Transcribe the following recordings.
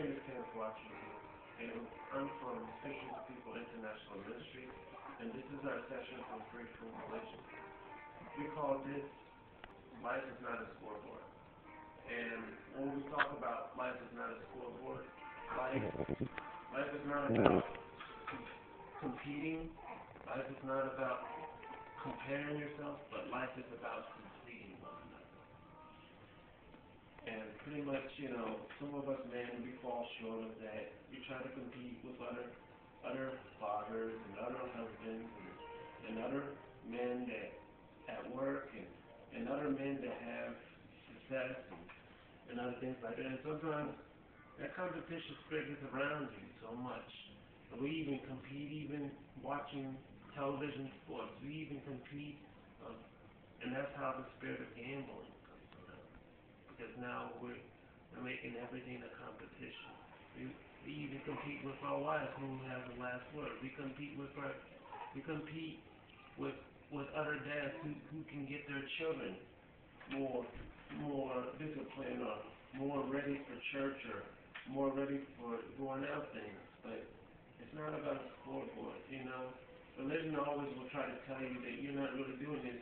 name is Kenneth Washington, and I'm from Fishing for People International Ministry, and this is our session from Free from Religion. We call this Life is Not a Scoreboard. And when we talk about life is not a scoreboard, life is not about competing, life is not about comparing yourself, but life is about completing one another. And pretty much, some of us men, we fall short of that. We try to compete with other fathers and other husbands and other men that at work and other men that have success and other things like that. And sometimes that competition spirit is around you so much. We even compete, even watching television sports. We even compete, and that's how the spirit of gambling comes around. Because now we're making everything a competition. We even compete with our wives, who has the last word. We compete with other dads who can get their children more disciplined or more ready for church or more ready for going out things. But it's not about a scoreboard, Religion always will try to tell you that you're not really doing this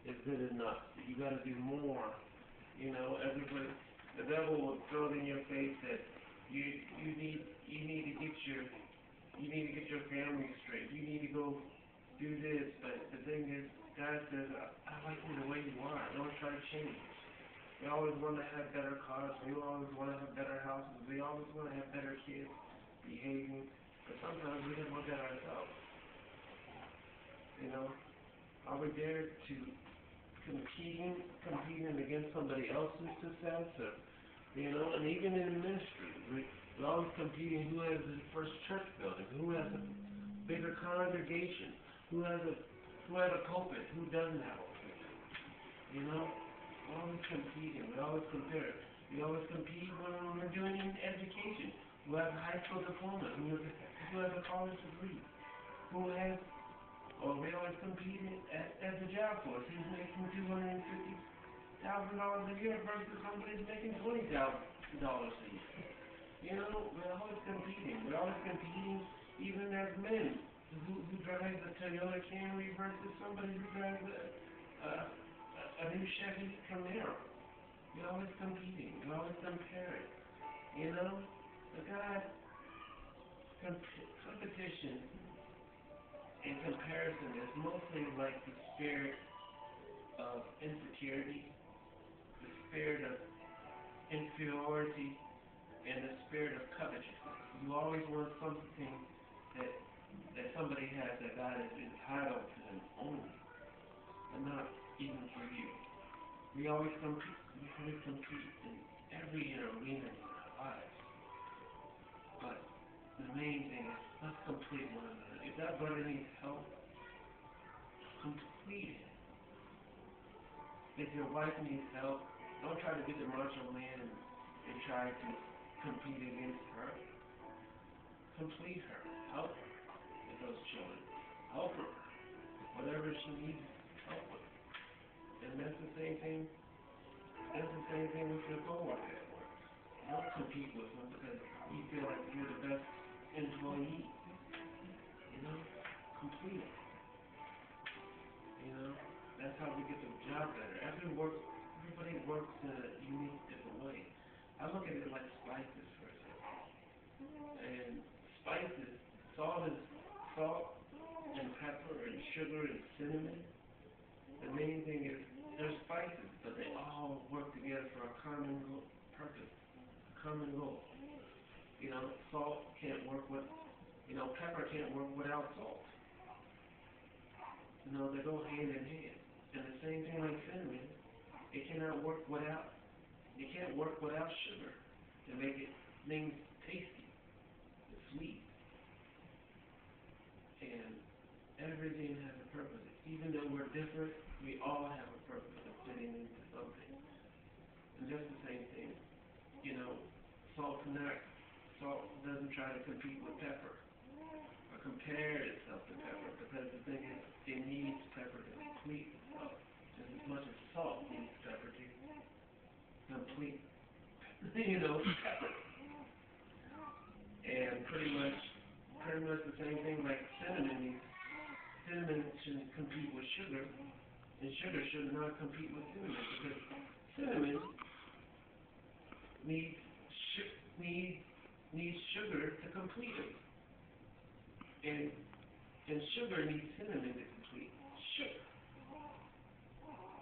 is good enough. You got to do more. Everybody, the devil will throw it in your face that you need to get your family straight. You need to go do this. But the thing is, God says, I like you the way you are. Don't try to change. We always want to have better cars. We always want to have better houses. We always want to have better kids behaving. But sometimes we don't look at ourselves. Are we there to competing against somebody else's success? And even in ministry, we're always competing who has the first church building, who has a bigger congregation, who has a pulpit, who doesn't have a pulpit. We're always competing, we always compare. We always compete when we're doing education. Who has a high school diploma, who has a college degree, we always compete at the job force. Who's making $250,000 a year versus somebody's making $20,000 a year. We're always competing. We're always competing even as men. Who drives a Toyota Camry versus somebody who drives a new Chevy Camaro. We're always competing. We're always comparing. But God, competition and comparison is mostly like the spirit of insecurity, the spirit of inferiority, and the spirit of covetousness. You always want something that somebody has that God is entitled to them only, but not even for you. We always compete. We always compete in every arena in our lives. But the main thing is, let's complete one another. If that brother needs help, complete it. If your wife needs help, don't try to be the macho man and try to compete against her. Complete her. Help her with those children. Help her. Whatever she needs help with. And that's the same thing. That's the same thing with your coworker at work. Don't compete with them because you feel like you're the best employee. Complete it. That's how we get the job better. Everybody works in a unique, different way. I look at it like spices, for example. And spices, salt and pepper and sugar and cinnamon. The main thing is they're spices, but they all work together for a common purpose, a common goal. Salt can't work with, pepper can't work without salt. They go hand in hand. And the same thing like cinnamon, it can't work without sugar to make things tasty, sweet. And everything has a purpose. Even though we're different, we all have a purpose of fitting into something. And just the same thing, salt doesn't try to compete with pepper or compare itself to pepper, because the thing is, it needs pepper to complete itself just as much as salt needs pepper to complete, pepper. the same thing like cinnamon. Cinnamon shouldn't compete with sugar, and sugar should not compete with cinnamon, because cinnamon needs sugar to complete it, and sugar needs cinnamon to complete sugar.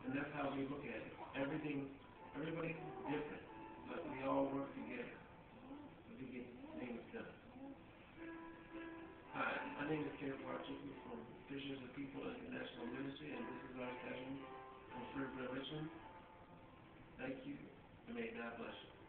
And that's how we look at it. Everybody's different, but we all work together to get things done. Hi, my name is Kenneth Parchuk from Fishers of People International Ministry, and this is our session from Fairfield, Richmond. Thank you, and may God bless you.